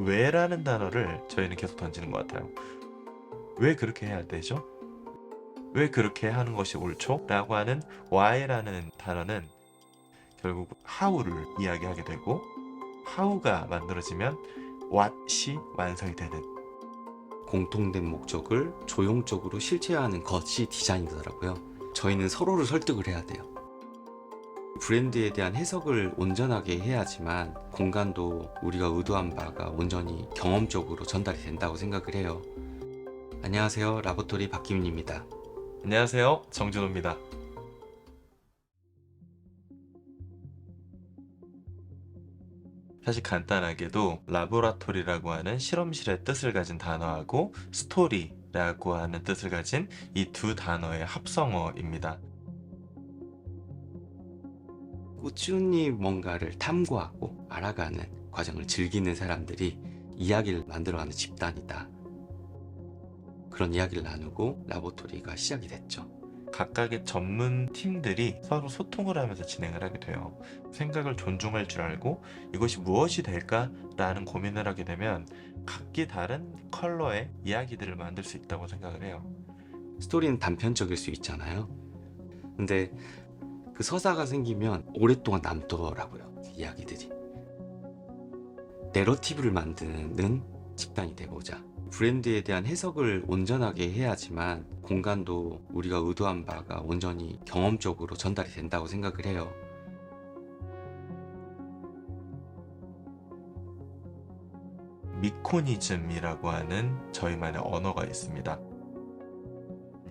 왜라는 단어를 저희는 계속 던지는 것 같아요. 왜 그렇게 해야 되죠? 왜 그렇게 하는 것이 옳죠? 라고 하는 why라는 단어는 결국 how를 이야기하게 되고, how가 만들어지면 what이 완성이 되는. 공통된 목적을 조용적으로 실체화하는 것이 디자인이더라고요. 저희는 서로를 설득을 해야 돼요. 브랜드에 대한 해석을 온전하게 해야지만 공간도 우리가 의도한 바가 온전히 경험적으로 전달이 된다고 생각을 해요. 안녕하세요. 라보토리 박기민입니다. 안녕하세요, 정준호입니다. 사실 간단하게도 라보라토리라고 하는 실험실의 뜻을 가진 단어하고 스토리라고 하는 뜻을 가진 이 두 단어의 합성어입니다. 꾸준히 뭔가를 탐구하고 알아가는 과정을 즐기는 사람들이 이야기를 만들어가는 집단이다. 그런 이야기를 나누고 라보토리가 시작이 됐죠. 각각의 전문 팀들이 서로 소통을 하면서 진행을 하게 돼요. 생각을 존중할 줄 알고 이것이 무엇이 될까라는 고민을 하게 되면 각기 다른 컬러의 이야기들을 만들 수 있다고 생각을 해요. 스토리는 단편적일 수 있잖아요. 근데 그 서사가 생기면 오랫동안 남더라고요. 그 이야기들이. 내러티브를 만드는 집단이 되고자 브랜드에 대한 해석을 온전하게 해야지만 공간도 우리가 의도한 바가 온전히 경험적으로 전달이 된다고 생각을 해요. 미코니즘이라고 하는 저희만의 언어가 있습니다.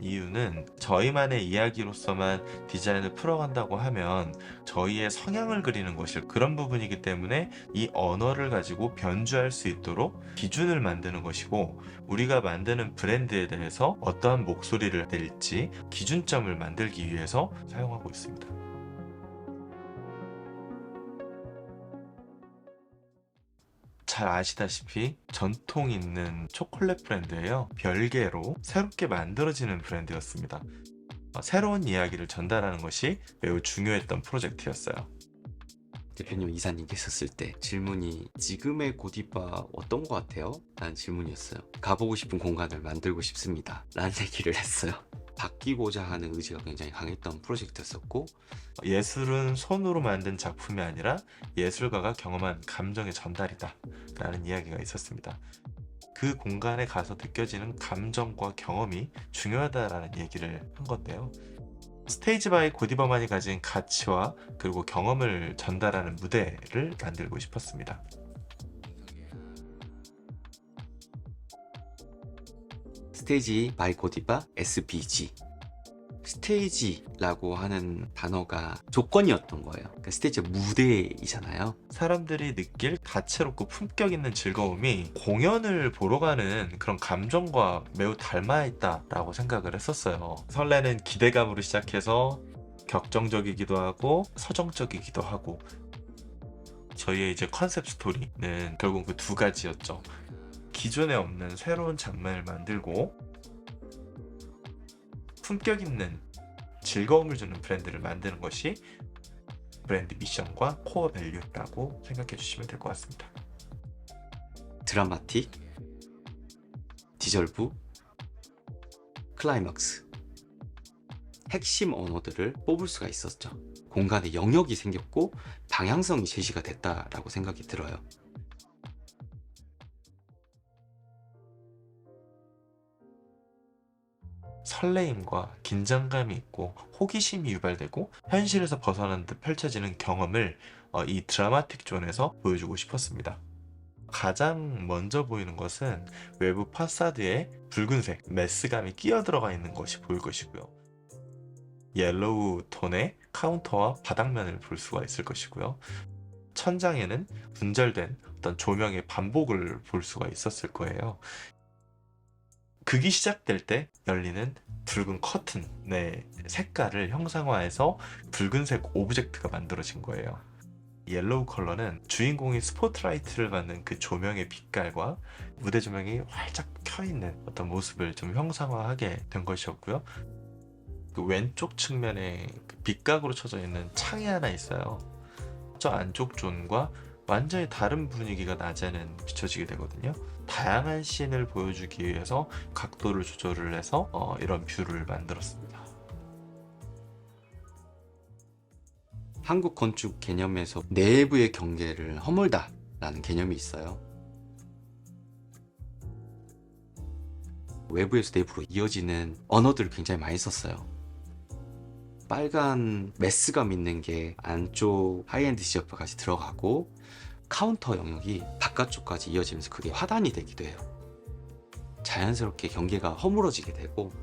이유는 저희만의 이야기로서만 디자인을 풀어간다고 하면 저희의 성향을 그리는 것이 그런 부분이기 때문에 이 언어를 가지고 변주할 수 있도록 기준을 만드는 것이고, 우리가 만드는 브랜드에 대해서 어떠한 목소리를 낼지 기준점을 만들기 위해서 사용하고 있습니다. 잘 아시다시피 전통 있는 초콜릿 브랜드예요. 별개로 새롭게 만들어지는 브랜드였습니다. 새로운 이야기를 전달하는 것이 매우 중요했던 프로젝트였어요. 대표님 이사님 계셨을 때 질문이 지금의 고디바 어떤 것 같아요? 라는 질문이었어요. 가보고 싶은 공간을 만들고 싶습니다. 라는 얘기를 했어요. 바뀌고자 하는 의지가 굉장히 강했던 프로젝트였었고, 예술은 손으로 만든 작품이 아니라 예술가가 경험한 감정의 전달이다 라는 이야기가 있었습니다. 그 공간에 가서 느껴지는 감정과 경험이 중요하다라는 얘기를 한 건데요. 스테이지 바이 고디바만이 가진 가치와 그리고 경험을 전달하는 무대를 만들고 싶었습니다. 스테이지 바이 고디바 SBG. 스테이지라고 하는 단어가 조건이었던 거예요. 그러니까 스테이지가 무대이잖아요. 사람들이 느낄 다채롭고 품격 있는 즐거움이 공연을 보러 가는 그런 감정과 매우 닮아 있다라고 생각을 했었어요. 설레는 기대감으로 시작해서 격정적이기도 하고 서정적이기도 하고, 저희의 이제 컨셉 스토리는 결국 그 두 가지였죠. 기존에 없는 새로운 장면을 만들고 품격 있는 즐거움을 주는 브랜드를 만드는 것이 브랜드 미션과 코어 밸류라고 생각해 주시면 될 것 같습니다. 드라마틱, 디절브, 클라이막스. 핵심 언어들을 뽑을 수가 있었죠. 공간에 영역이 생겼고 방향성이 제시가 됐다라고 생각이 들어요. 설레임과 긴장감이 있고 호기심이 유발되고 현실에서 벗어난 듯 펼쳐지는 경험을 이 드라마틱 존에서 보여주고 싶었습니다. 가장 먼저 보이는 것은 외부 파사드에 붉은색 메스감이 끼어 들어가 있는 것이 보일 것이고요. 옐로우 톤의 카운터와 바닥면을 볼 수가 있을 것이고요. 천장에는 분절된 어떤 조명의 반복을 볼 수가 있었을 거예요. 극이 시작될 때 열리는 붉은 커튼의 색깔을 형상화해서 붉은색 오브젝트가 만들어진 거예요. 옐로우 컬러는 주인공이 스포트라이트를 받는 그 조명의 빛깔과 무대 조명이 활짝 켜있는 어떤 모습을 좀 형상화하게 된 것이었고요. 그 왼쪽 측면에 그 빛각으로 쳐져 있는 창이 하나 있어요. 저 안쪽 존과 완전히 다른 분위기가 낮에는 비춰지게 되거든요. 다양한 씬을 보여주기 위해서 각도를 조절을 해서 이런 뷰를 만들었습니다. 한국 건축 개념에서 내부의 경계를 허물다 라는 개념이 있어요. 외부에서 내부로 이어지는 언어들을 굉장히 많이 썼어요. 빨간 메스감 있는 게 안쪽 하이엔드 지역까지 들어가고, 카운터 영역이 바깥쪽까지 이어지면서 그게 화단이 되기도 해요. 자연스럽게 경계가 허물어지게 되고,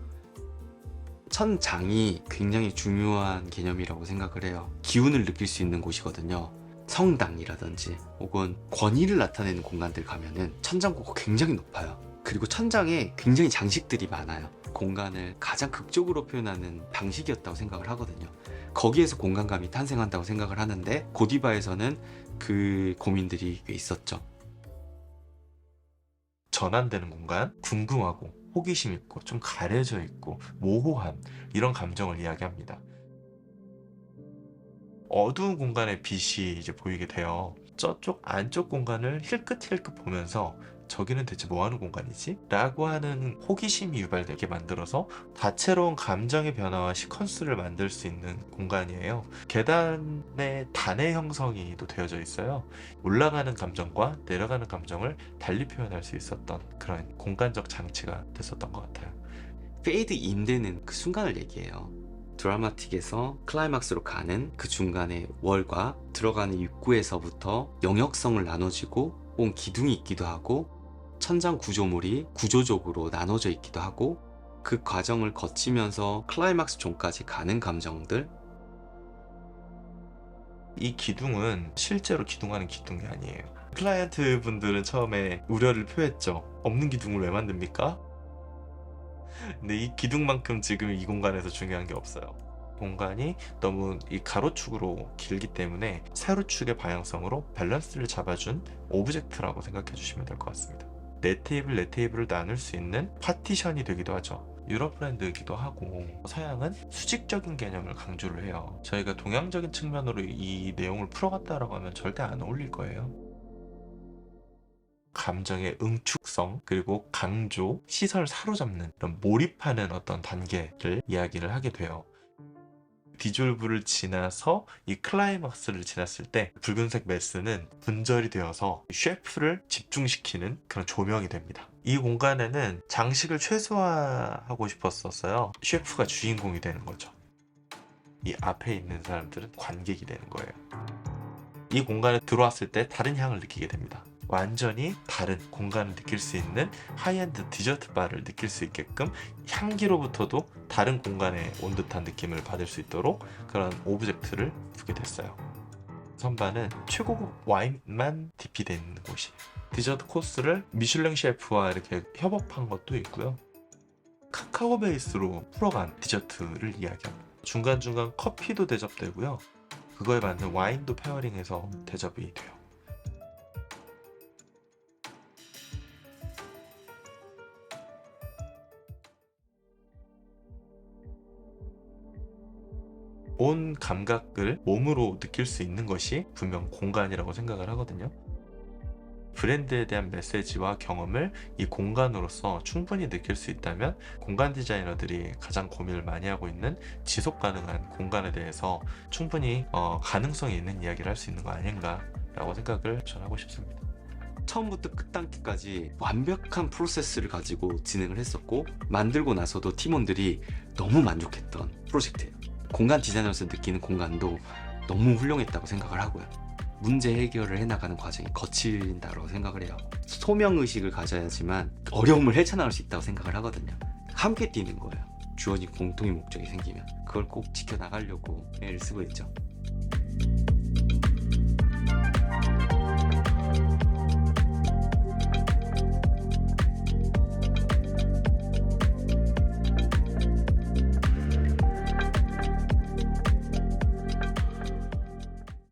천장이 굉장히 중요한 개념이라고 생각을 해요. 기운을 느낄 수 있는 곳이거든요. 성당이라든지 혹은 권위를 나타내는 공간들 가면은 천장고가 굉장히 높아요. 그리고 천장에 굉장히 장식들이 많아요. 공간을 가장 극적으로 표현하는 방식이었다고 생각을 하거든요. 거기에서 공간감이 탄생한다고 생각을 하는데, 고디바에서는 그 고민들이 꽤 있었죠. 전환되는 공간, 궁금하고 호기심 있고 좀 가려져 있고 모호한 이런 감정을 이야기합니다. 어두운 공간에 빛이 이제 보이게 돼요. 저쪽 안쪽 공간을 힐끗힐끗 보면서 저기는 대체 뭐 하는 공간이지? 라고 하는 호기심이 유발되게 만들어서 다채로운 감정의 변화와 시퀀스를 만들 수 있는 공간이에요. 계단의 단의 형성이 또 되어져 있어요. 올라가는 감정과 내려가는 감정을 달리 표현할 수 있었던 그런 공간적 장치가 됐었던 것 같아요. 페이드 인 되는 그 순간을 얘기해요. 드라마틱에서 클라이막스로 가는 그 중간에 월과 들어가는 입구에서부터 영역성을 나눠지고 혹은 기둥이 있기도 하고, 천장 구조물이 구조적으로 나눠져 있기도 하고, 그 과정을 거치면서 클라이막스 존까지 가는 감정들. 이 기둥은 실제로 기둥하는 기둥이 아니에요. 클라이언트 분들은 처음에 우려를 표했죠. 없는 기둥을 왜 만듭니까? 근데 이 기둥만큼 지금 이 공간에서 중요한 게 없어요. 공간이 너무 이 가로축으로 길기 때문에 세로축의 방향성으로 밸런스를 잡아준 오브젝트라고 생각해 주시면 될 것 같습니다. 네 테이블을 나눌 수 있는 파티션이 되기도 하죠. 유럽 브랜드이기도 하고, 서양은 수직적인 개념을 강조를 해요. 저희가 동양적인 측면으로 이 내용을 풀어갔다라고 하면 절대 안 어울릴 거예요. 감정의 응축성, 그리고 강조, 시선을 사로잡는 이런 몰입하는 어떤 단계를 이야기를 하게 돼요. 디졸브를 지나서 이 클라이막스를 지났을 때 붉은색 메스는 분절이 되어서 셰프를 집중시키는 그런 조명이 됩니다. 이 공간에는 장식을 최소화하고 싶었었어요. 셰프가 주인공이 되는 거죠. 이 앞에 있는 사람들은 관객이 되는 거예요. 이 공간에 들어왔을 때 다른 향을 느끼게 됩니다. 완전히 다른 공간을 느낄 수 있는 하이엔드 디저트 바를 느낄 수 있게끔 향기로부터도 다른 공간에 온 듯한 느낌을 받을 수 있도록 그런 오브젝트를 두게 됐어요. 선반은 최고급 와인만 디피되어 있는 곳이에요. 디저트 코스를 미슐랭 셰프와 이렇게 협업한 것도 있고요. 카카오 베이스로 풀어간 디저트를 이야기합니다. 중간중간 커피도 대접되고요. 그거에 맞는 와인도 페어링해서 대접이 돼요. 온 감각을 몸으로 느낄 수 있는 것이 분명 공간이라고 생각을 하거든요. 브랜드에 대한 메시지와 경험을 이 공간으로서 충분히 느낄 수 있다면 공간 디자이너들이 가장 고민을 많이 하고 있는 지속 가능한 공간에 대해서 충분히 가능성이 있는 이야기를 할 수 있는 거 아닌가 라고 생각을 전하고 싶습니다. 처음부터 끝단계까지 완벽한 프로세스를 가지고 진행을 했었고, 만들고 나서도 팀원들이 너무 만족했던 프로젝트예요. 공간 디자이너로서 느끼는 공간도 너무 훌륭했다고 생각을 하고요. 문제 해결을 해나가는 과정이 거친다고 생각을 해요. 소명의식을 가져야지만 어려움을 헤쳐나갈 수 있다고 생각을 하거든요. 함께 뛰는 거예요. 주어진 공통의 목적이 생기면 그걸 꼭 지켜나가려고 애를 쓰고 있죠.